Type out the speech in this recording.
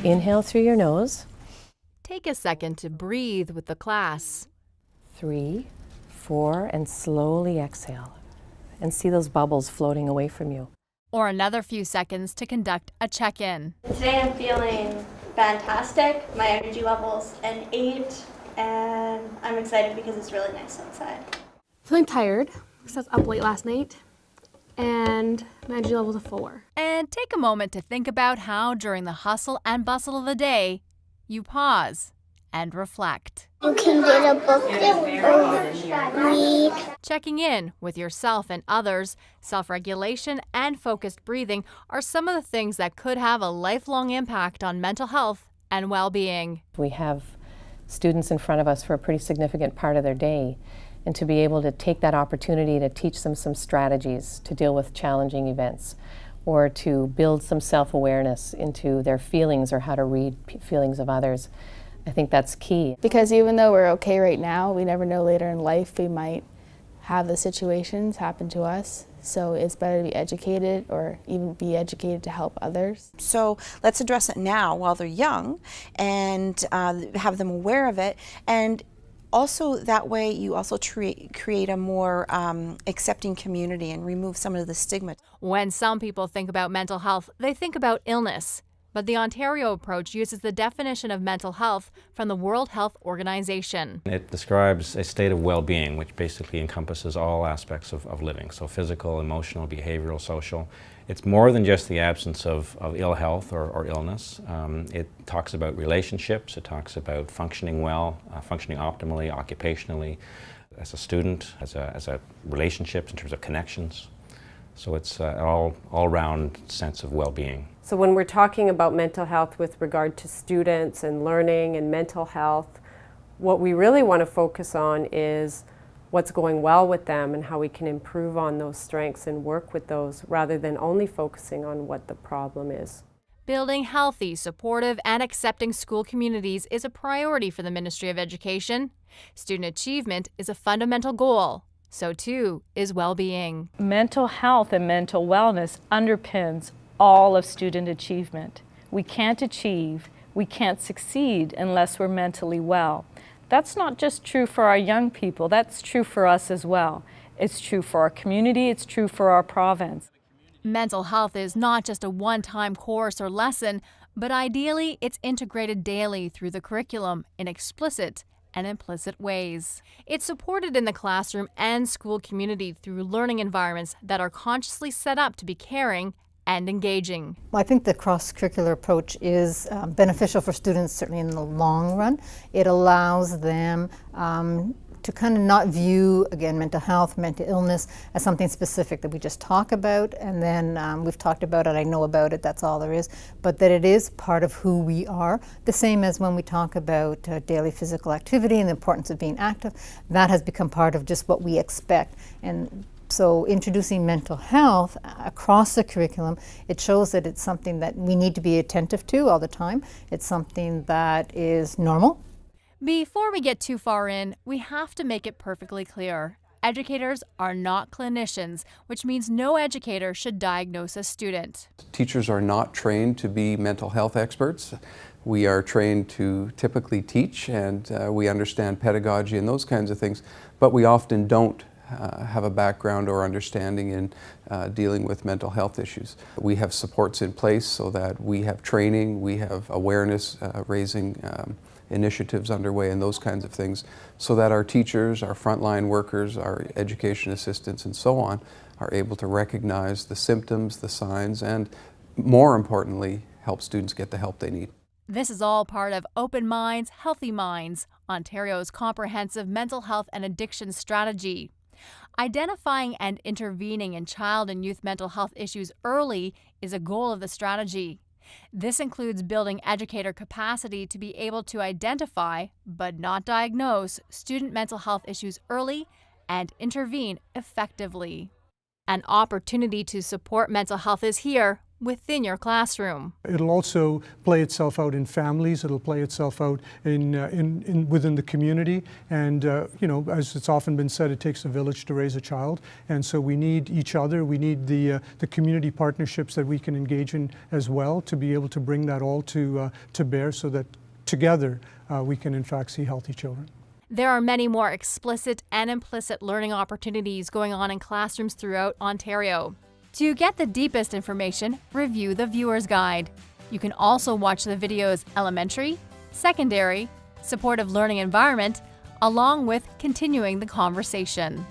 Inhale through your nose. Take a second to breathe with the class. 3, 4, and slowly exhale. And see those bubbles floating away from you. Or another few seconds to conduct a check-in. Today I'm feeling fantastic. My energy level's an 8, and I'm excited because it's really nice outside. Feeling tired because I was up late last night, and my energy level's a 4. And take a moment to think about how during the hustle and bustle of the day, you pause and reflect. You can get a book or read. Checking in with yourself and others, self-regulation and focused breathing are some of the things that could have a lifelong impact on mental health and well-being. We have students in front of us for a pretty significant part of their day, and to be able to take that opportunity to teach them some strategies to deal with challenging events, or to build some self-awareness into their feelings or how to read feelings of others. I think that's key. Because even though we're okay right now, we never know later in life we might have the situations happen to us. So it's better to be educated or even be educated to help others. So let's address it now while they're young and have them aware of it. And also that way you also create a more accepting community and remove some of the stigma. When some people think about mental health, they think about illness. But the Ontario approach uses the definition of mental health from the World Health Organization. It describes a state of well-being, which basically encompasses all aspects of living, so physical, emotional, behavioral, social. It's more than just the absence of ill health or illness. It talks about relationships, it talks about functioning well, functioning optimally, occupationally, as a student, as a relationships in terms of connections. So it's an all-round sense of well-being. So when we're talking about mental health with regard to students and learning and mental health, what we really want to focus on is what's going well with them and how we can improve on those strengths and work with those rather than only focusing on what the problem is. Building healthy, supportive, and accepting school communities is a priority for the Ministry of Education. Student achievement is a fundamental goal. So too is well-being. Mental health and mental wellness underpins all of student achievement. We can't achieve, we can't succeed unless we're mentally well. That's not just true for our young people, that's true for us as well. It's true for our community, it's true for our province. Mental health is not just a one-time course or lesson, but ideally it's integrated daily through the curriculum in explicit and implicit ways. It's supported in the classroom and school community through learning environments that are consciously set up to be caring and engaging. Well, I think the cross-curricular approach is beneficial for students, certainly in the long run. It allows them to kind of not view, again, mental health, mental illness as something specific that we just talk about, and then we've talked about it, I know about it, that's all there is, but that it is part of who we are. The same as when we talk about daily physical activity and the importance of being active, that has become part of just what we expect. And so introducing mental health across the curriculum, it shows that it's something that we need to be attentive to all the time. It's something that is normal. Before we get too far in, we have to make it perfectly clear. Educators are not clinicians, which means no educator should diagnose a student. Teachers are not trained to be mental health experts. We are trained to typically teach, and we understand pedagogy and those kinds of things, but we often don't have a background or understanding in dealing with mental health issues. We have supports in place so that we have training, we have awareness raising initiatives underway and those kinds of things, so that our teachers, our frontline workers, our education assistants and so on are able to recognize the symptoms, the signs, and more importantly, help students get the help they need. This is all part of Open Minds, Healthy Minds, Ontario's comprehensive mental health and addiction strategy. Identifying and intervening in child and youth mental health issues early is a goal of the strategy. This includes building educator capacity to be able to identify, but not diagnose, student mental health issues early and intervene effectively. An opportunity to support mental health is here within your classroom. It'll also play itself out in families. It'll play itself out within the community. And you know, as it's often been said, it takes a village to raise a child. And so we need each other. We need the community partnerships that we can engage in as well to be able to bring that all to bear, so that together we can in fact see healthy children. There are many more explicit and implicit learning opportunities going on in classrooms throughout Ontario. To get the deepest information, review the viewer's guide. You can also watch the videos Elementary, Secondary, Supportive Learning Environment, along with continuing the conversation.